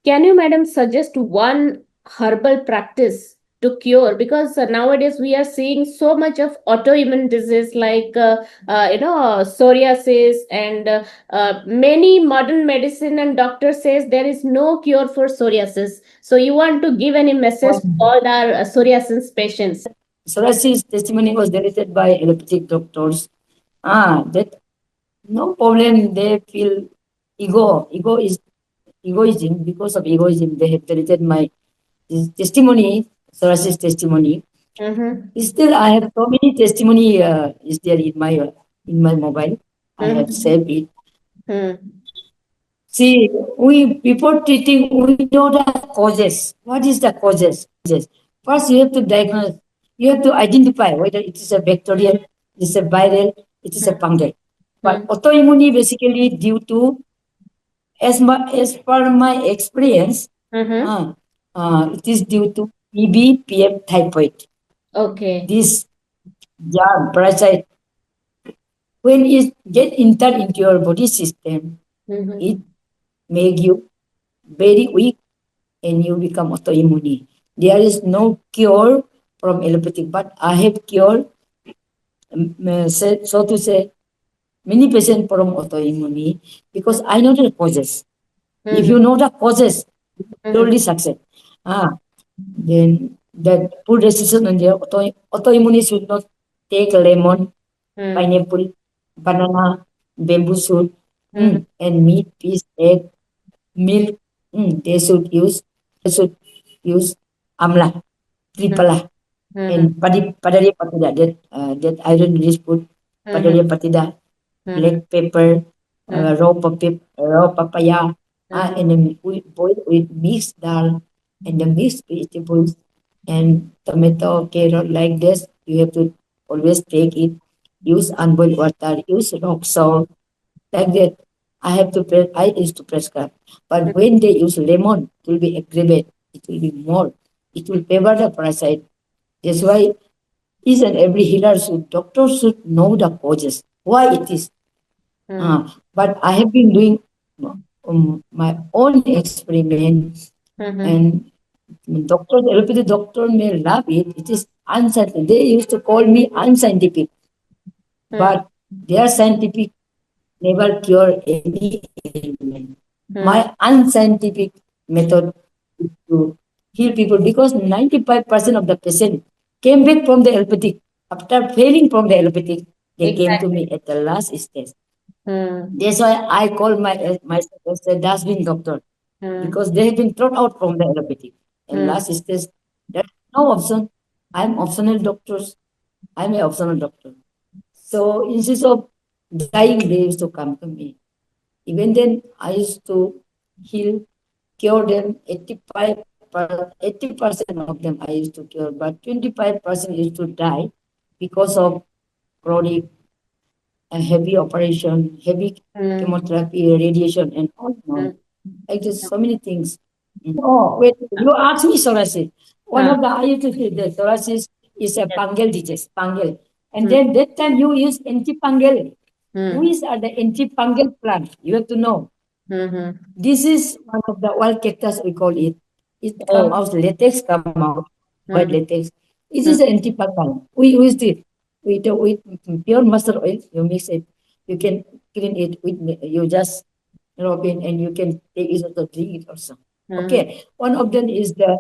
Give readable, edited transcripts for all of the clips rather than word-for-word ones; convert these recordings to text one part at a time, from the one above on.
Can you, madam, suggest one herbal practice to cure? Because nowadays we are seeing so much of autoimmune disease like psoriasis, and many modern medicine and doctor says there is no cure for psoriasis. So you want to give any message to One all our psoriasis patients? Sorasi's testimony was deleted by allopathic doctors. That no problem. They feel ego is egoism. Because of egoism, they have deleted my testimony, Sorasi's testimony. Mm-hmm. Still, I have so many testimony is there in my mobile. I have Mm-hmm. saved it. Mm-hmm. See, we before treating, we know the causes. What is the causes? First, you have to diagnose. You have to identify whether it is a bacterial, it is a viral, it is a fungal. But autoimmune basically due to, as per my experience, Mm-hmm. it is due to PB, typhoid. Okay. This germ parasite, when it get entered into your body system, it Mm-hmm. make you very weak and you become autoimmune. There is no cure from allopathic, but I have cured, so to say, many patients from autoimmune because I know the causes. If Mm-hmm. you know the causes, you Mm-hmm. surely success. Ah, then the food restriction on the autoimmune should not take lemon, pineapple, banana, bamboo shoot, Mm-hmm. and meat, fish, egg, milk. They should use amla, tripala, Mm-hmm. and padaria patida, that iron rich food, Mm-hmm. padaria patida, Mm-hmm. black pepper, Mm-hmm. raw papaya, Mm-hmm. and then we boil with mixed dal and the mixed vegetables and tomato, carrot like this. You have to always take it. Use unboiled water, use rock salt, like that. I used to prescribe. But when they use lemon, it will be aggravate. It will be more. It will favor the parasite. That's why each and every healer should, doctor should know the causes, why it is. But I have been doing my own experiment, Mm-hmm. and doctors, allopathy doctor may love it. It is unscientific. They used to call me unscientific, Mm-hmm. but their scientific never cure any ailment. My unscientific method is to heal people because 95% of the patient came back from the allopathic. After failing from the allopathic, they came to Exactly. me at the last stage. Mm. That's why I call myself as a dustbin doctor Mm. because they have been thrown out from the allopathic. And Mm. last stage, there's no option. I'm optional doctors. I'm an optional doctor. So instead of dying, they used to come to me. Even then, I used to heal, cure them. 80% of them I used to cure, but 25% used to die because of chronic heavy operation, heavy Mm. chemotherapy, radiation, and all. No, Mm. like there's so many things. Oh, wait, you asked me psoriasis. One Ah. of the I used to say that psoriasis is a Yes. fungal disease, fungal. And Mm. then that time you use antifungal. Mm. Which are the antifungal plant? You have to know. Mm-hmm. This is one of the wild cactus we call it. It come Oh. out, latex come out, white Mm. latex. It is Mm. an antifungal. We use it with pure mustard oil. You mix it. You can clean it with, you just rub in and you can take it also drink it also. Mm. Okay. One of them is the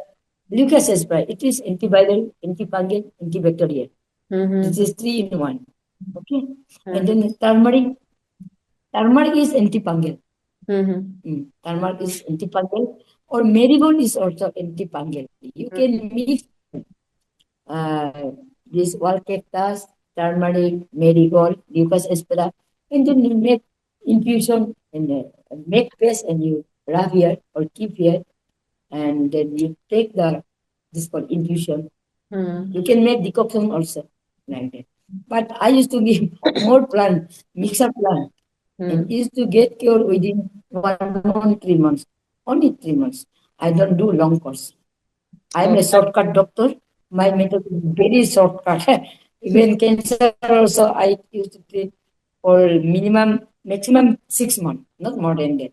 Lucas spray. It is antiviral, antifungal, antibacterial. This Mm-hmm. is three in one. Okay. And Mm-hmm. then turmeric. Turmeric is antifungal. Mm-hmm. Turmeric is antifungal, or marigold is also antifungal. You can mix this wall cactus, turmeric, marigold, Lucas aspera, and then you make infusion and make paste and you rub here or keep here, and then you take the this called infusion. You Mm. can make decoction also like that. But I used to give more plant, mix up plant, and Mm. used to get cured within 1 month, 3 months. Only 3 months. I don't do long course. I'm Oh. a shortcut doctor. My method is very shortcut. Even cancer also I used to treat for maximum 6 months, not more than that.